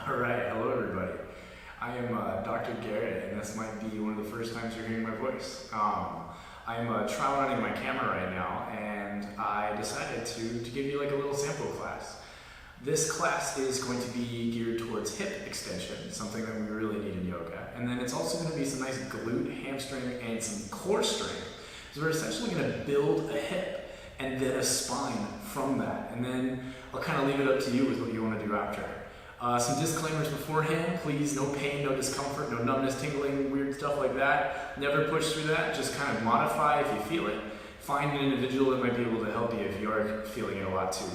All right, hello everybody. I am Dr. Garrett, and this might be one of the first times you're hearing my voice. I'm trial running my camera right now, and I decided to give you like a little sample class. This class is going to be geared towards hip extension, something that we really need in yoga. And then it's also going to be some nice glute, hamstring, and some core strength. So we're essentially going to build a hip and then a spine from that. And then I'll kind of leave it up to you with what you want to do after. Some disclaimers beforehand, please, no pain, no discomfort, no numbness, tingling, weird stuff like that. Never push through that, just kind of modify if you feel it. Find an individual that might be able to help you if you are feeling it a lot too.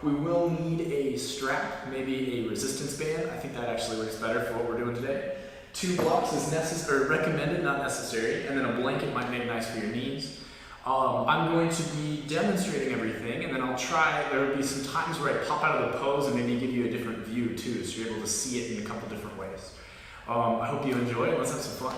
We will need a strap, maybe a resistance band. I think that actually works better for what we're doing today. 2 blocks is recommended, not necessary, and then a blanket might make nice for your knees. I'm going to be demonstrating everything, and then I'll try. There will be some times where I pop out of the pose and maybe give you a different view too, so you're able to see it in a couple different ways. I hope you enjoy it. Let's have some fun.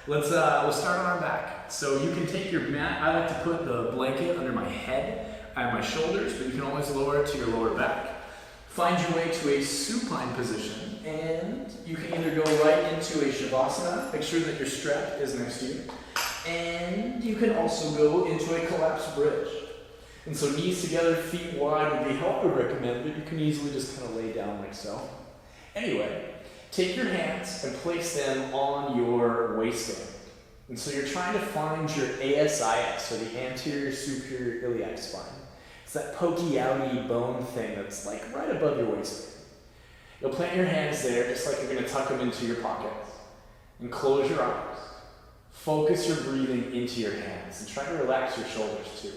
We'll start on our back. So you can take your mat. I like to put the blanket under my head and my shoulders, but you can always lower it to your lower back. Find your way to a supine position, and you can either go right into a shavasana. Make sure that your strap is next to you. And you can also go into a collapsed bridge. And so knees together, feet wide would be how I would recommend, but you can easily just kind of lay down like so. Anyway, take your hands and place them on your waistband. And so you're trying to find your ASIS, or the anterior superior iliac spine. It's that pokey outy bone thing that's like right above your waistband. You'll plant your hands there just like you're going to tuck them into your pockets. And close your eyes. Focus your breathing into your hands and try to relax your shoulders too.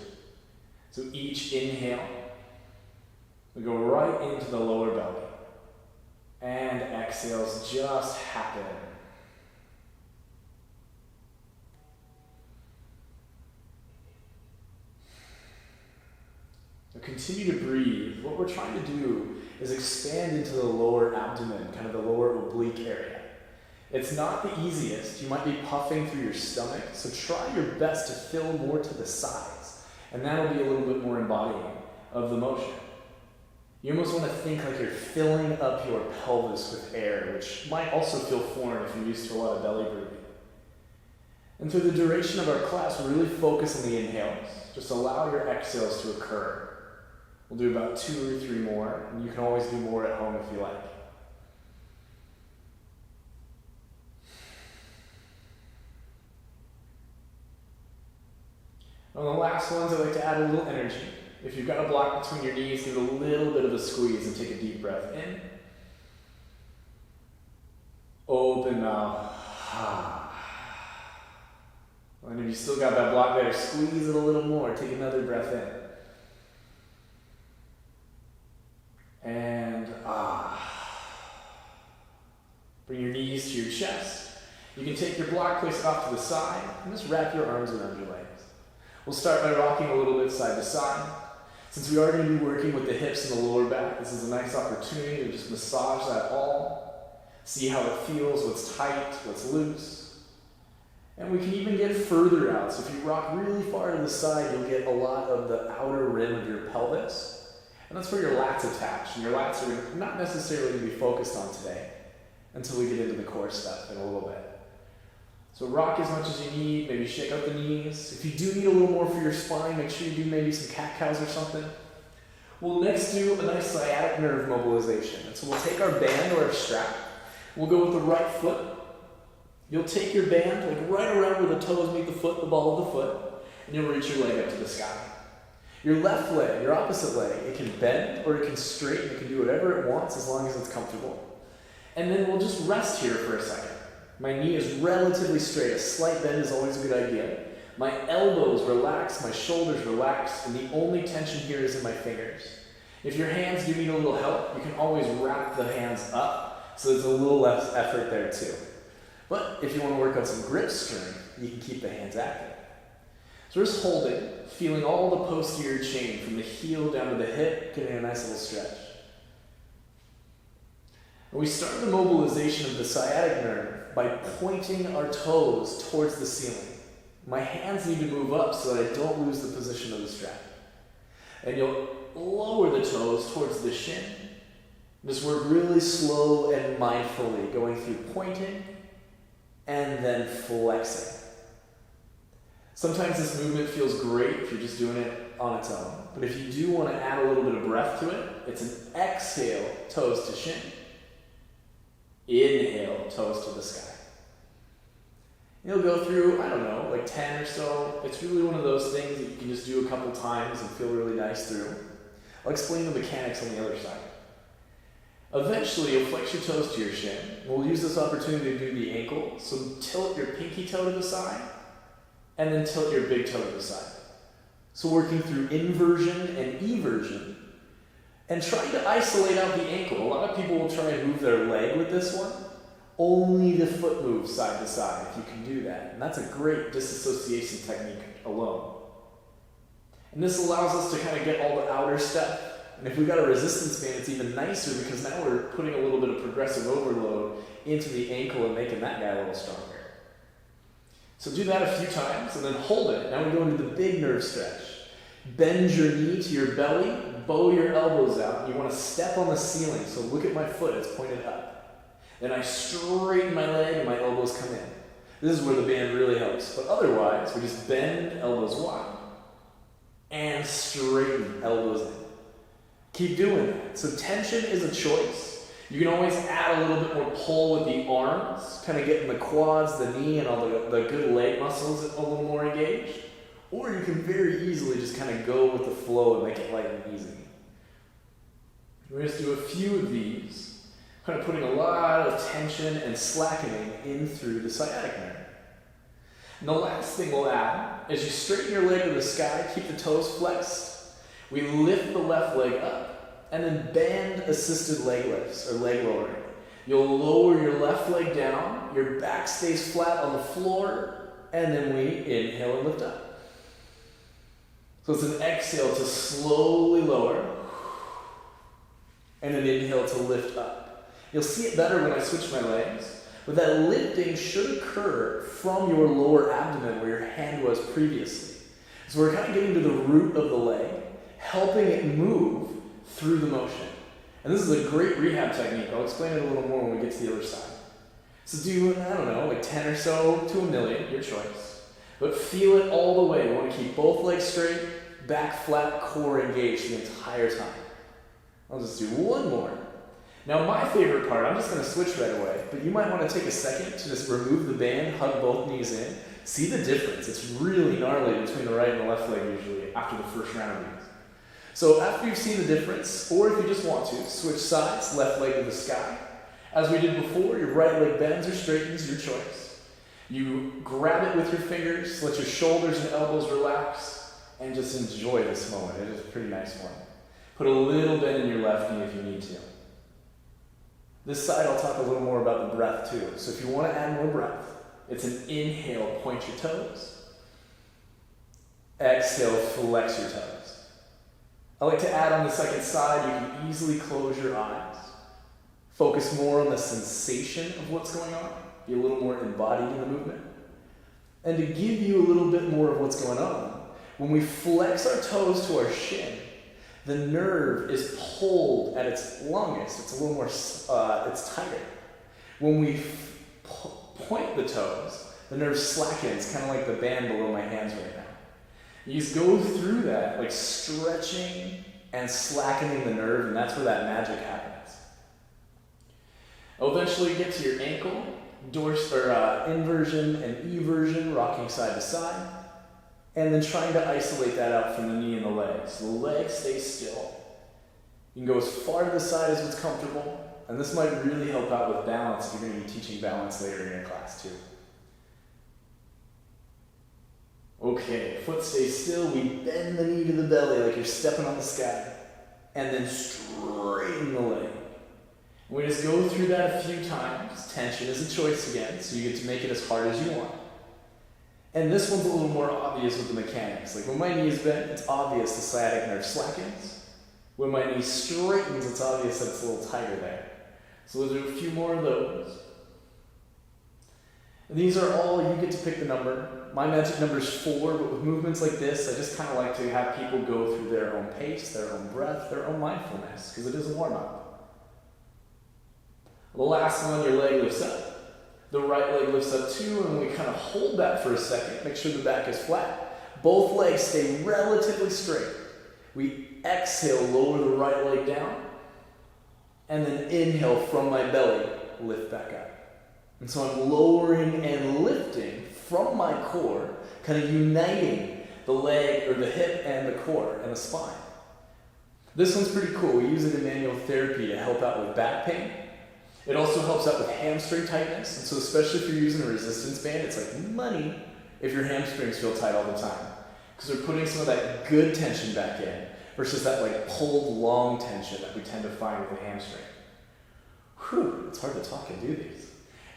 So each inhale, we go right into the lower belly. And exhales just happen. Now continue to breathe. What we're trying to do is expand into the lower abdomen, kind of the lower oblique area. It's not the easiest. You might be puffing through your stomach, so try your best to fill more to the sides, and that'll be a little bit more embodying of the motion. You almost want to think like you're filling up your pelvis with air, which might also feel foreign if you're used to a lot of belly breathing. And through the duration of our class, we'll really focus on the inhales. Just allow your exhales to occur. We'll do about 2 or 3 more, and you can always do more at home if you like. On the last ones, I like to add a little energy. If you've got a block between your knees, give it a little bit of a squeeze and take a deep breath in. Open mouth. And if you still got that block there, squeeze it a little more. Take another breath in. And bring your knees to your chest. You can take your block, place it off to the side, and just wrap your arms around your legs. We'll start by rocking a little bit side to side. Since we are going to be working with the hips and the lower back, this is a nice opportunity to just massage that all. See how it feels, what's tight, what's loose. And we can even get further out. So if you rock really far to the side, you'll get a lot of the outer rim of your pelvis. And that's where your lats attach. And your lats are not necessarily going to be focused on today until we get into the core stuff in a little bit. So rock as much as you need, maybe shake out the knees. If you do need a little more for your spine, make sure you do maybe some cat-cows or something. We'll next do a nice sciatic nerve mobilization. And so we'll take our band or our strap. We'll go with the right foot. You'll take your band like right around where the toes meet the foot, the ball of the foot, and you'll reach your leg up to the sky. Your left leg, your opposite leg, it can bend or it can straighten. It can do whatever it wants as long as it's comfortable. And then we'll just rest here for a second. My knee is relatively straight. A slight bend is always a good idea. My elbows relax, my shoulders relax, and the only tension here is in my fingers. If your hands do need a little help, you can always wrap the hands up, so there's a little less effort there too. But if you want to work on some grip strength, you can keep the hands active. So we're just holding, feeling all the posterior chain from the heel down to the hip, getting a nice little stretch. And we start the mobilization of the sciatic nerve by pointing our toes towards the ceiling. My hands need to move up so that I don't lose the position of the strap. And you'll lower the toes towards the shin. Just work really slow and mindfully, going through pointing and then flexing. Sometimes this movement feels great if you're just doing it on its own, but if you do want to add a little bit of breath to it, it's an exhale, toes to shin. Inhale, toes to the sky. You'll go through, I don't know, like 10 or so. It's really one of those things that you can just do a couple times and feel really nice through. I'll explain the mechanics on the other side. Eventually, you'll flex your toes to your shin. We'll use this opportunity to do the ankle. So tilt your pinky toe to the side, and then tilt your big toe to the side. So working through inversion and eversion, and trying to isolate out the ankle. A lot of people will try and move their leg with this one. Only the foot moves side to side if you can do that. And that's a great disassociation technique alone. And this allows us to kind of get all the outer stuff. And if we've got a resistance band, it's even nicer because now we're putting a little bit of progressive overload into the ankle and making that guy a little stronger. So do that a few times and then hold it. Now we go into the big nerve stretch. Bend your knee to your belly, bow your elbows out. You want to step on the ceiling, so look at my foot, it's pointed up. Then I straighten my leg and my elbows come in. This is where the band really helps. But otherwise, we just bend elbows wide and straighten elbows in. Keep doing that. So tension is a choice. You can always add a little bit more pull with the arms, kind of getting the quads, the knee, and all the good leg muscles a little more engaged. Or you can very easily just kind of go with the flow and make it light and easy. We're going to do a few of these, kind of putting a lot of tension and slackening in through the sciatic nerve. And the last thing we'll add, as you straighten your leg to the sky, keep the toes flexed. We lift the left leg up, and then band assisted leg lifts, or leg lowering. You'll lower your left leg down, your back stays flat on the floor, and then we inhale and lift up. So it's an exhale to slowly lower, and an inhale to lift up. You'll see it better when I switch my legs, but that lifting should occur from your lower abdomen where your hand was previously. So we're kind of getting to the root of the leg, helping it move through the motion. And this is a great rehab technique. I'll explain it a little more when we get to the other side. So do, I don't know, like 10 or so to a million, your choice. But feel it all the way. We want to keep both legs straight, back flat, core engaged the entire time. I'll just do one more. Now my favorite part, I'm just going to switch right away, but you might want to take a second to just remove the band, hug both knees in. See the difference. It's really gnarly between the right and the left leg usually after the first round of these. So after you've seen the difference, or if you just want to, switch sides, left leg to the sky. As we did before, your right leg bends or straightens, your choice. You grab it with your fingers, let your shoulders and elbows relax, and just enjoy this moment. It is a pretty nice one. Put a little bend in your left knee if you need to. This side I'll talk a little more about the breath too. So if you want to add more breath, it's an inhale, point your toes. Exhale, flex your toes. I like to add on the second side, you can easily close your eyes. Focus more on the sensation of what's going on. Be a little more embodied in the movement. And to give you a little bit more of what's going on, when we flex our toes to our shin, the nerve is pulled at its longest. It's a little more, it's tighter. When we point the toes, the nerve slackens, kind of like the band below my hands right now. You just go through that, like stretching and slackening the nerve, and that's where that magic happens. I'll eventually get to your ankle, inversion and eversion, rocking side to side, and then trying to isolate that out from the knee and the leg. So the leg stays still. You can go as far to the side as what's comfortable, and this might really help out with balance if you're going to be teaching balance later in your class too. Okay, foot stays still, we bend the knee to the belly like you're stepping on the sky, and then straighten the leg. We just go through that a few times. Tension is a choice again, so you get to make it as hard as you want. And this one's a little more obvious with the mechanics. Like when my knee is bent, it's obvious the sciatic nerve slackens. When my knee straightens, it's obvious that it's a little tighter there. So we'll do a few more of those. And these are all, you get to pick the number. My magic number is 4, but with movements like this, I just kind of like to have people go through their own pace, their own breath, their own mindfulness, because it is a warm-up. The last one, your leg lifts up. The right leg lifts up too, and we kind of hold that for a second. Make sure the back is flat. Both legs stay relatively straight. We exhale, lower the right leg down, and then inhale from my belly, lift back up. And so I'm lowering and lifting from my core, kind of uniting the leg or the hip and the core and the spine. This one's pretty cool. We use it in manual therapy to help out with back pain. It also helps out with hamstring tightness. And so especially if you're using a resistance band, it's like money if your hamstrings feel tight all the time. Because we're putting some of that good tension back in versus that like pulled long tension that we tend to find with the hamstring. Whew, it's hard to talk and do these.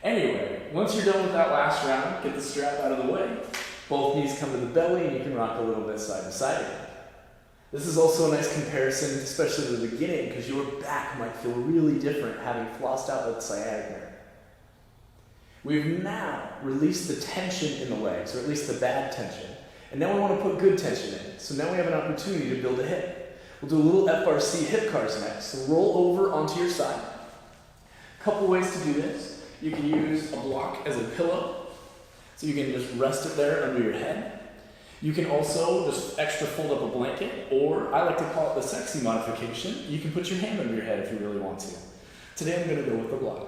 Anyway, once you're done with that last round, get the strap out of the way. Both knees come to the belly and you can rock a little bit side to side again. This is also a nice comparison, especially at the beginning, because your back might feel really different having flossed out that sciatic nerve. We've now released the tension in the legs, or at least the bad tension, and now we want to put good tension in. So now we have an opportunity to build a hip. We'll do a little FRC hip cars next. So roll over onto your side. A couple ways to do this. You can use a block as a pillow, so you can just rest it there under your head. You can also just extra fold up a blanket, or I like to call it the sexy modification. You can put your hand under your head if you really want to. Today I'm going to go with the block.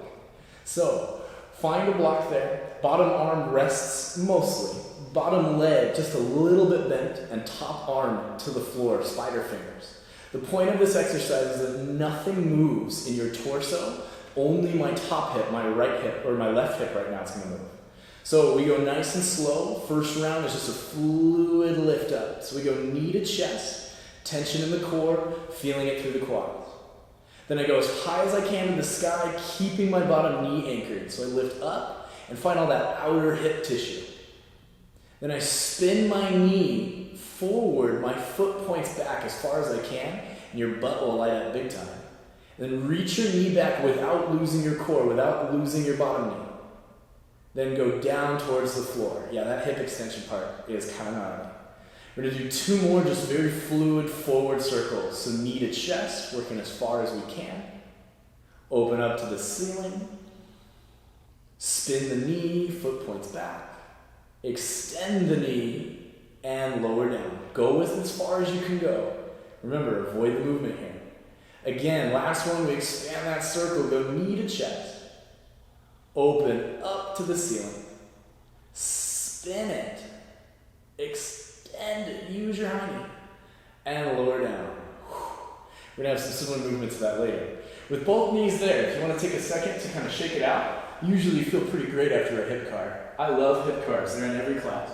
So find a block there. Bottom arm rests mostly. Bottom leg just a little bit bent, and top arm to the floor, spider fingers. The point of this exercise is that nothing moves in your torso. Only my top hip, my right hip, or my left hip right now is going to move. So we go nice and slow. First round is just a fluid lift up. So we go knee to chest, tension in the core, feeling it through the quads. Then I go as high as I can in the sky, keeping my bottom knee anchored. So I lift up and find all that outer hip tissue. Then I spin my knee forward, my foot points back as far as I can, and your butt will light up big time. Then reach your knee back without losing your core, without losing your bottom knee. Then go down towards the floor. Yeah, that hip extension part is kind of gnarly. We're going to do two more just very fluid forward circles. So knee to chest, working as far as we can. Open up to the ceiling. Spin the knee, foot points back. Extend the knee and lower down. Go with as far as you can go. Remember, avoid the movement here. Again, last one, we expand that circle. Go knee to chest. Open up to the ceiling. Spin it. Extend it. Use your high knee. And lower down. We're going to have some similar movements to that later. With both knees there, if you want to take a second to kind of shake it out, usually you feel pretty great after a hip car. I love hip cars. They're in every class.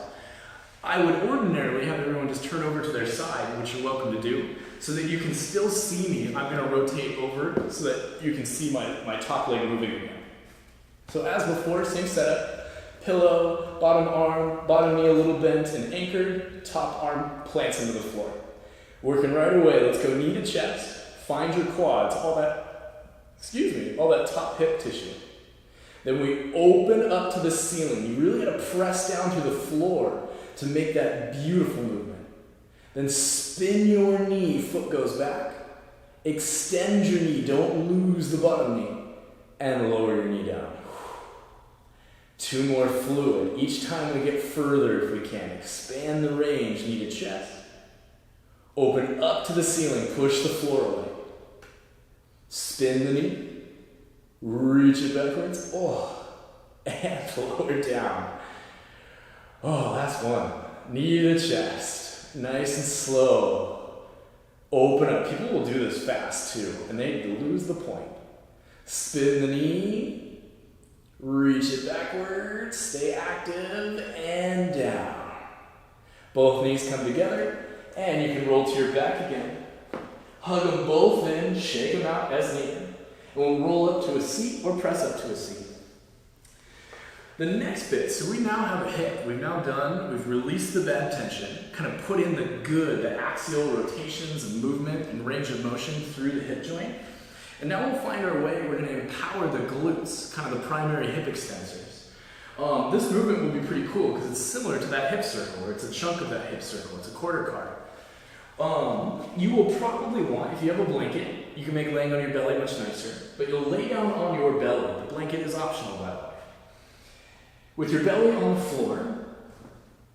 I would ordinarily have everyone just turn over to their side, which you're welcome to do, so that you can still see me. I'm going to rotate over so that you can see my top leg moving again. So as before, same setup. Pillow, bottom knee a little bent and anchored, top arm plants into the floor. Working right away, let's go knee to chest, find your quads, all that top hip tissue. Then we open up to the ceiling. You really got to press down through the floor to make that beautiful movement. Then spin your knee, foot goes back. Extend your knee, don't lose the bottom knee. And lower your knee down. Two more fluid. Each time we get further if we can. Expand the range, knee to chest. Open up to the ceiling, push the floor away. Spin the knee. Reach it backwards. And lower down. Last one. Knee to chest. Nice and slow. Open up. People will do this fast too, and they lose the point. Spin the knee. Reach it backwards. Stay active and down. Both knees come together, and you can roll to your back again. Hug them both in. Shake them out as needed. And we'll roll up to a seat or press up to a seat. The next bit, so we now have a hip. We've released the bad tension, kind of put in the good, the axial rotations and movement and range of motion through the hip joint. And now we'll find our way, we're going to empower the glutes, kind of the primary hip extensors. This movement will be pretty cool because it's similar to that hip circle, or it's a chunk of that hip circle. It's a quarter card. You will probably want, if you have a blanket, you can make laying on your belly much nicer, but you'll lay down on your belly With your belly on the floor,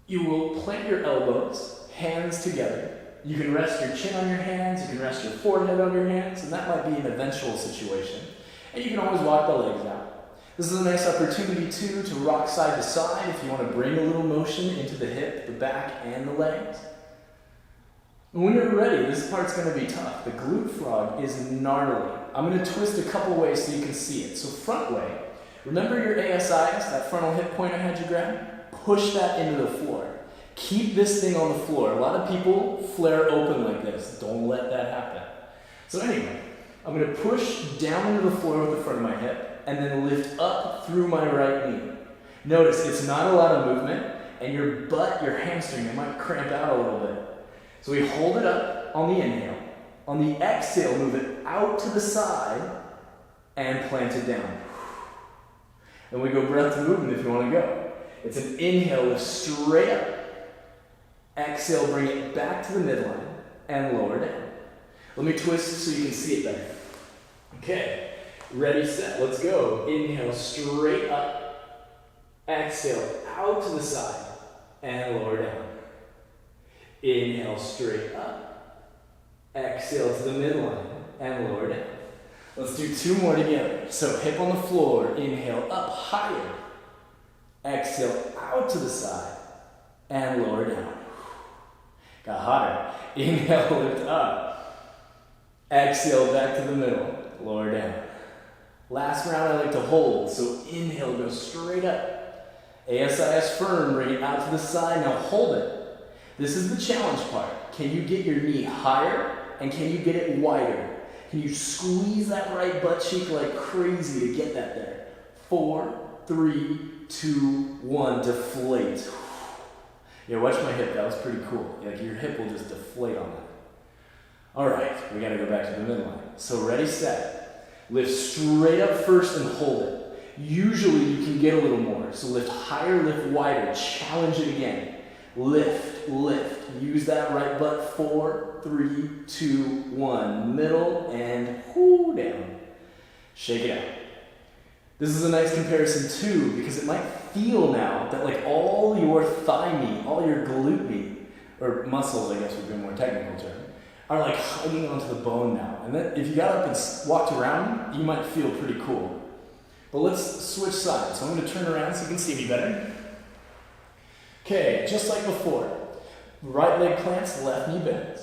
you will plant your elbows, hands together. You can rest your chin on your hands, you can rest your forehead on your hands, and that might be an eventual situation. And you can always walk the legs out. This is a nice opportunity too to rock side to side if you want to bring a little motion into the hip, the back, and the legs. And when you're ready, this part's going to be tough. The glute frog is gnarly. I'm going to twist a couple ways so you can see it. So front way, remember your ASIs, that frontal hip point I had you grab? Push that into the floor. Keep this thing on the floor. A lot of people flare open like this. Don't let that happen. So anyway, I'm going to push down into the floor with the front of my hip and then lift up through my right knee. Notice it's not a lot of movement, and your butt, your hamstring, it might cramp out a little bit. So we hold it up on the inhale. On the exhale, move it out to the side and plant it down. Then we go breath to movement if you want to go. It's an inhale, lift straight up. Exhale, bring it back to the midline and lower down. Let me twist so you can see it better. Okay, ready, set, let's go. Inhale, straight up. Exhale, out to the side and lower down. Inhale, straight up. Exhale to the midline and lower down. Let's do two more together. So hip on the floor, inhale up higher. Exhale out to the side and lower down. Got hotter. Inhale, lift up. Exhale back to the middle, lower down. Last round I like to hold, so inhale, go straight up. ASIS firm, bring it out to the side, now hold it. This is the challenge part. Can you get your knee higher and can you get it wider? Can you squeeze that right butt cheek like crazy to get that there? 4, 3, 2, 1, deflate. Yeah, watch my hip, that was pretty cool. Like your hip will just deflate on that. All right, we gotta go back to the midline. So ready, set. Lift straight up first and hold it. Usually you can get a little more. So lift higher, lift wider, challenge it again. Lift, lift. Use that right butt. 4, 3, 2, 1. Middle and down. Shake it out. This is a nice comparison too, because it might feel now that like all your thigh meat, all your glute meat, or muscles I guess would be a more technical term, are like hugging onto the bone now. And then if you got up and walked around, you might feel pretty cool. But let's switch sides. So I'm going to turn around so you can see me better. Okay, just like before. Right leg plants, left knee bends.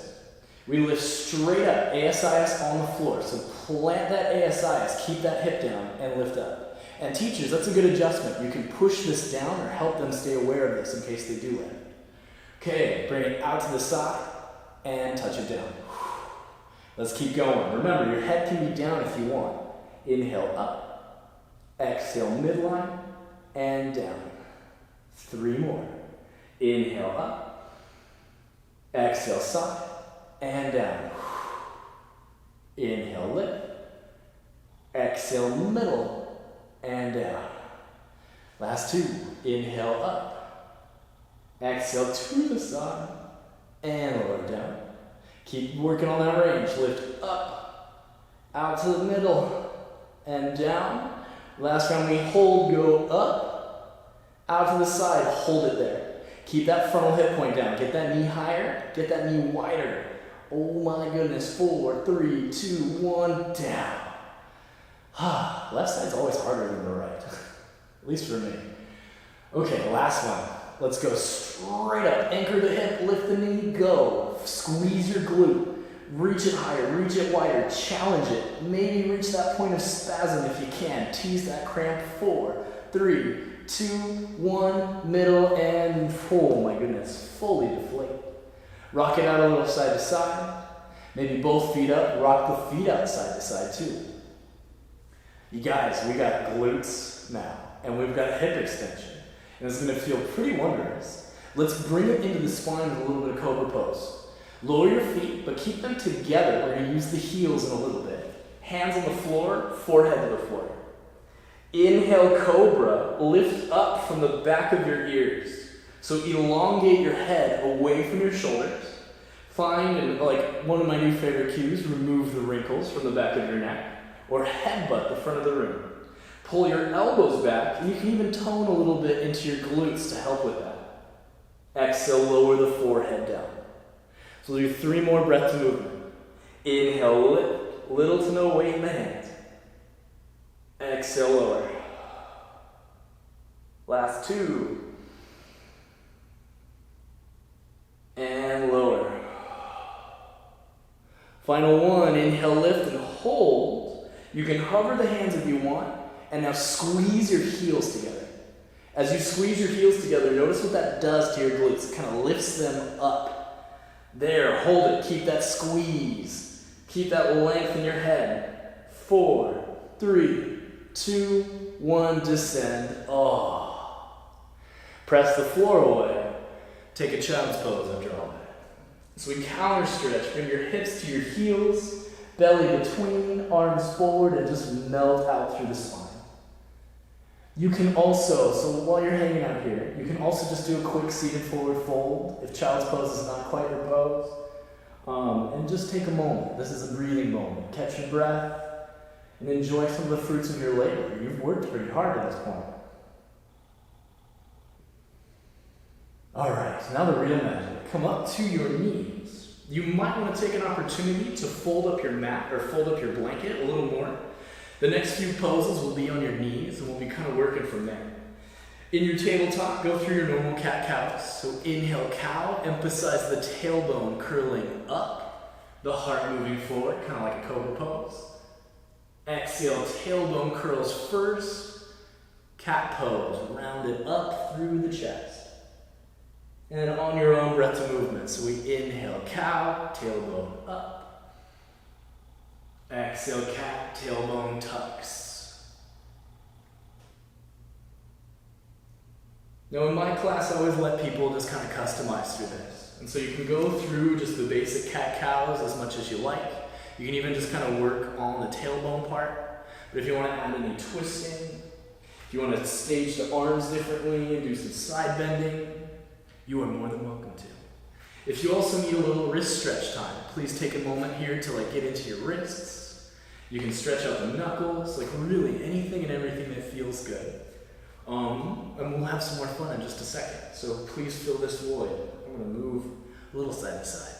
We lift straight up, ASIS on the floor. So plant that ASIS, keep that hip down, and lift up. And teachers, that's a good adjustment. You can push this down or help them stay aware of this in case they do land. Okay, bring it out to the side and touch it down. Let's keep going. Remember, your head can be down if you want. Inhale up, exhale midline, and down. 3 more. Inhale up, exhale side, and down. Inhale lift, exhale middle, and down. Last 2. Inhale up, exhale to the side, and lower down. Keep working on that range. Lift up, out to the middle, and down. Last round we hold, go up, out to the side, hold it there. Keep that frontal hip point down. Get that knee higher, get that knee wider. Oh my goodness. 4, 3, 2, 1, down. Left side's always harder than the right, at least for me. Okay, last one. Let's go straight up. Anchor the hip, lift the knee, go. Squeeze your glute. Reach it higher, reach it wider, challenge it. Maybe reach that point of spasm if you can. Tease that cramp. 4, 3, 2, 1, middle, and oh my goodness, fully deflate. Rock it out a little side to side. Maybe both feet up, rock the feet out side to side too. You guys, we got glutes now, and we've got hip extension, and it's gonna feel pretty wondrous. Let's bring it into the spine with a little bit of Cobra pose. Lower your feet, but keep them together. We're gonna use the heels in a little bit. Hands on the floor, forehead to the floor. Inhale, Cobra, lift up from the back of your ears. So elongate your head away from your shoulders. Find, and like one of my new favorite cues, remove the wrinkles from the back of your neck. Or headbutt the front of the room. Pull your elbows back, and you can even tone a little bit into your glutes to help with that. Exhale, lower the forehead down. So we'll do 3 more breaths of movement. Inhale, lift, little to no weight in the hands. Exhale, lower. Last 2. And lower. Final 1, inhale, lift, and hold. You can hover the hands if you want, and now squeeze your heels together. As you squeeze your heels together, notice what that does to your glutes. It kind of lifts them up. There, hold it, keep that squeeze. Keep that length in your head. 4, 3, 2, 1, descend. Oh. Press the floor away. Take a child's pose after all that. So we counter stretch. Bring your hips to your heels, belly between, arms forward, and just melt out through the spine. You can also, so while you're hanging out here, you can also just do a quick seated forward fold if child's pose is not quite your pose. And just take a moment. This is a breathing moment. Catch your breath and enjoy some of the fruits of your labor. You've worked pretty hard at this point. All right, now the real magic. Come up to your knees. You might want to take an opportunity to fold up your mat or fold up your blanket a little more. The next few poses will be on your knees, and we'll be kind of working from there. In your tabletop, go through your normal cat-cows. So inhale, cow. Emphasize the tailbone curling up, the heart moving forward, kind of like a Cobra pose. Exhale, tailbone curls first. Cat pose, round it up through the chest. And on your own breath of movement. So we inhale, cow, tailbone up. Exhale, cat, tailbone tucks. Now in my class, I always let people just kind of customize through this. And so you can go through just the basic cat-cows as much as you like. You can even just kind of work on the tailbone part. But if you want to add any twisting, if you want to stage the arms differently and do some side bending, you are more than welcome to. If you also need a little wrist stretch time, please take a moment here to get into your wrists. You can stretch out the knuckles, really anything and everything that feels good. And we'll have some more fun in just a second. So please fill this void. I'm going to move a little side to side.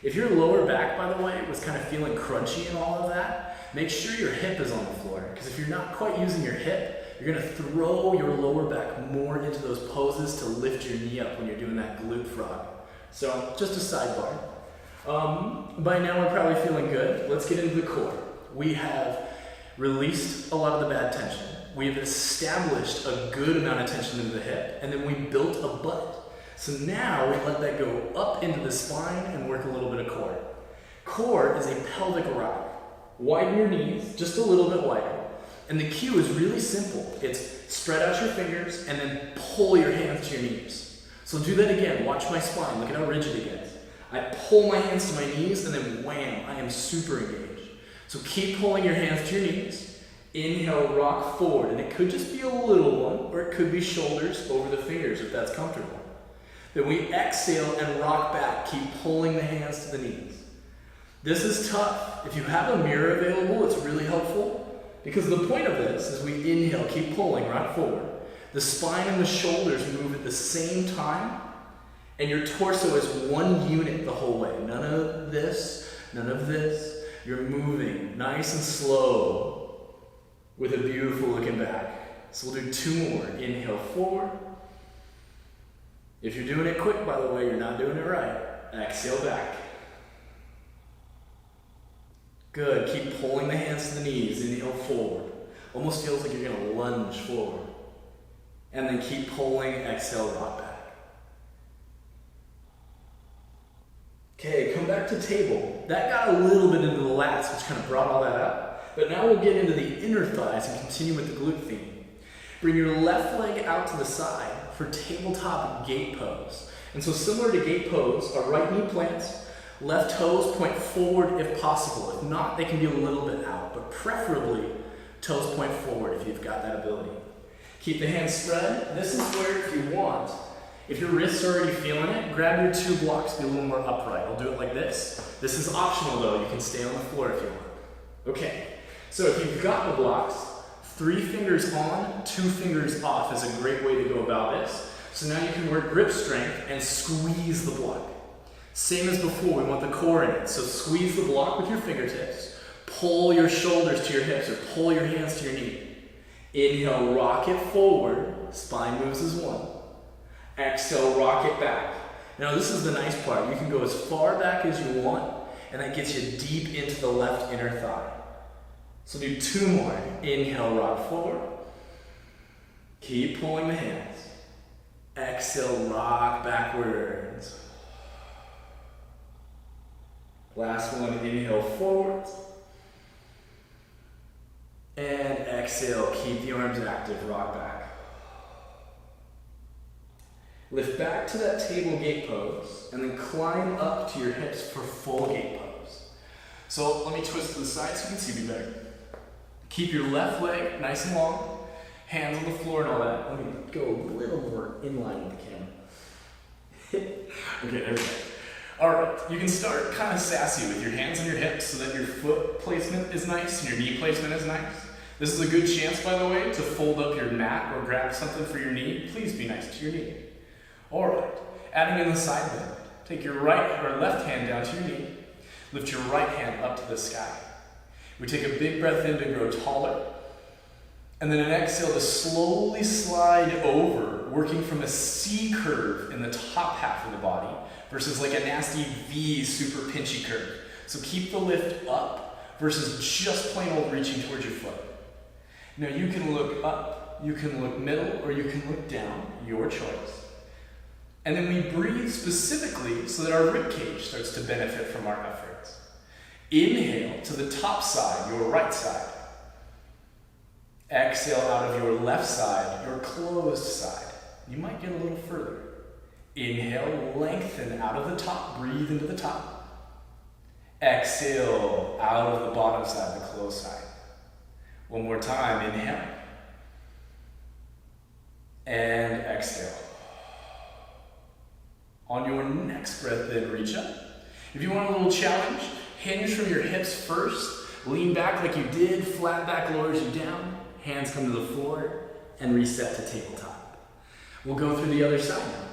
If your lower back, by the way, was kind of feeling crunchy and all of that, make sure your hip is on the floor. Because if you're not quite using your hip, you're going to throw your lower back more into those poses to lift your knee up when you're doing that glute frog. So just a sidebar. By now we're probably feeling good. Let's get into the core. We have released a lot of the bad tension. We've established a good amount of tension into the hip, and then we built a butt. So now we let that go up into the spine and work a little bit of core. Core is a pelvic rock. Widen your knees, just a little bit wider. And the cue is really simple. It's spread out your fingers and then pull your hands to your knees. So do that again. Watch my spine. Look at how rigid it gets. I pull my hands to my knees and then wham, I am super engaged. So keep pulling your hands to your knees. Inhale, rock forward. And it could just be a little one, or it could be shoulders over the fingers if that's comfortable. Then we exhale and rock back. Keep pulling the hands to the knees. This is tough. If you have a mirror available, it's really helpful. Because the point of this is we inhale, keep pulling, rock forward. The spine and the shoulders move at the same time, and your torso is one unit the whole way. None of this, none of this. You're moving nice and slow with a beautiful looking back. So we'll do 2 more. Inhale forward. If you're doing it quick, by the way, you're not doing it right. Exhale back. Good. Keep pulling the hands to the knees. Inhale forward. Almost feels like you're going to lunge forward. And then keep pulling. Exhale, rock back. Okay, come back to table. That got a little bit into the lats, which kind of brought all that up. But now we'll get into the inner thighs and continue with the glute theme. Bring your left leg out to the side for tabletop gate pose. And so similar to gate pose, our right knee plants, left toes point forward if possible. If not, they can be a little bit out, but preferably toes point forward if you've got that ability. Keep the hands spread. This is where, if you want, if your wrist's already feeling it, grab your 2 blocks, be a little more upright. I'll do it like this. This is optional though. You can stay on the floor if you want. Okay, so if you've got the blocks, 3 fingers on, 2 fingers off is a great way to go about this. So now you can work grip strength and squeeze the block. Same as before, we want the core in it. So squeeze the block with your fingertips. Pull your shoulders to your hips or pull your hands to your knee. Inhale, rock it forward. Spine moves as one. Exhale, rock it back. Now this is the nice part. You can go as far back as you want, and that gets you deep into the left inner thigh. So do 2 more. Inhale, rock forward. Keep pulling the hands. Exhale, rock backwards. Last one, inhale forward. And exhale, keep the arms active, rock back. Lift back to that table gate pose, and then climb up to your hips for full gate pose. So let me twist to the side so you can see me better. Keep your left leg nice and long, hands on the floor and all that. Let me go a little more in line with the camera. Okay, there we go. Alright, you can start kind of sassy with your hands on your hips so that your foot placement is nice and your knee placement is nice. This is a good chance, by the way, to fold up your mat or grab something for your knee. Please be nice to your knee. Alright, adding in the side bend. Take your right or left hand down to your knee. Lift your right hand up to the sky. We take a big breath in to grow taller. And then an exhale to slowly slide over, working from a C curve in the top half of the body versus like a nasty V super pinchy curve. So keep the lift up versus just plain old reaching towards your foot. Now you can look up, you can look middle, or you can look down, your choice. And then we breathe specifically so that our rib cage starts to benefit from our efforts. Inhale to the top side, your right side. Exhale out of your left side, your closed side. You might get a little further. Inhale, lengthen out of the top, breathe into the top. Exhale out of the bottom side, the closed side. One more time, inhale. And exhale. On your next breath, then reach up. If you want a little challenge, hinge from your hips first. Lean back like you did, flat back lowers you down. Hands come to the floor, and reset to tabletop. We'll go through the other side now.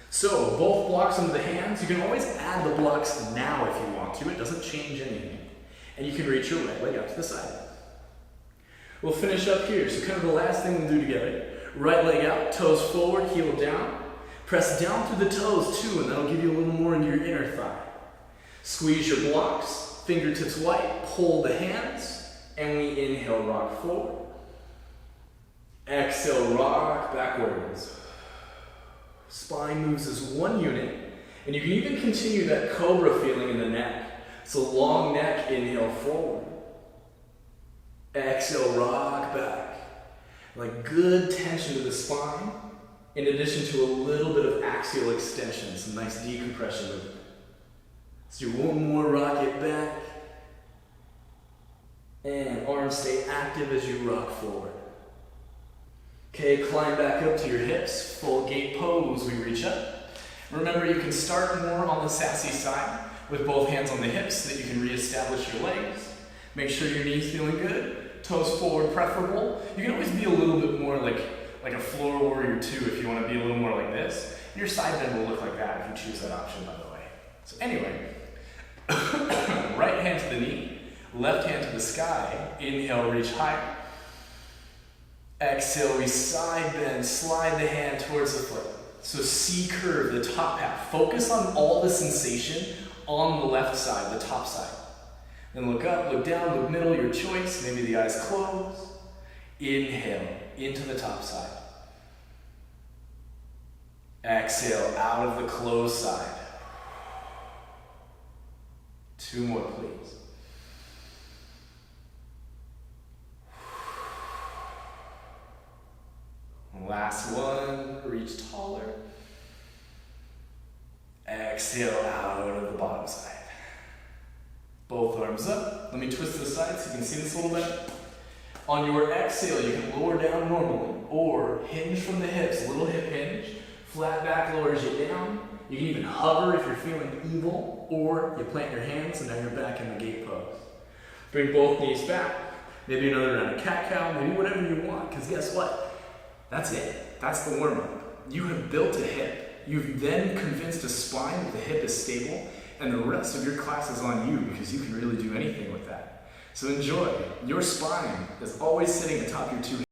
So, both blocks under the hands. You can always add the blocks now if you want to. It doesn't change anything. And you can reach your right leg out to the side. We'll finish up here. So kind of the last thing we'll do together. Right leg out, toes forward, heel down. Press down through the toes too, and that'll give you a little more into your inner thigh. Squeeze your blocks, fingertips white, pull the hands, and we inhale, rock forward. Exhale, rock backwards. Spine moves as one unit, and you can even continue that Cobra feeling in the neck. So long neck, inhale forward. Exhale, rock back. Like good tension to the spine, in addition to a little bit of axial extension, some nice decompression movement. Let's do one more, rock it back. And arms stay active as you rock forward. Okay, climb back up to your hips, full gate pose, we reach up. Remember, you can start more on the sassy side with both hands on the hips so that you can reestablish your legs. Make sure your knee's feeling good, toes forward preferable. You can always be a little bit more like a floor warrior too if you want to be a little more like this. And your side bend will look like that if you choose that option, by the way. So anyway, right hand to the knee, left hand to the sky, inhale, reach higher. Exhale, we side bend, slide the hand towards the foot. So C curve, the top half. Focus on all the sensation on the left side, the top side. Then look up, look down, look middle, your choice. Maybe the eyes close. Inhale, into the top side. Exhale, out of the closed side. 2 more, please. Last one, reach taller. Exhale out of the bottom side. Both arms up. Let me twist to the side so you can see this a little bit. On your exhale, you can lower down normally or hinge from the hips, little hip hinge. Flat back lowers you down. You can even hover if you're feeling evil, or you plant your hands and now you're back in the gate pose. Bring both knees back. maybe another round of cat-cow, maybe whatever you want, because guess what? That's it. That's the warm-up. You have built a hip. You've then convinced a spine that the hip is stable, and the rest of your class is on you because you can really do anything with that. So enjoy. Your spine is always sitting atop your two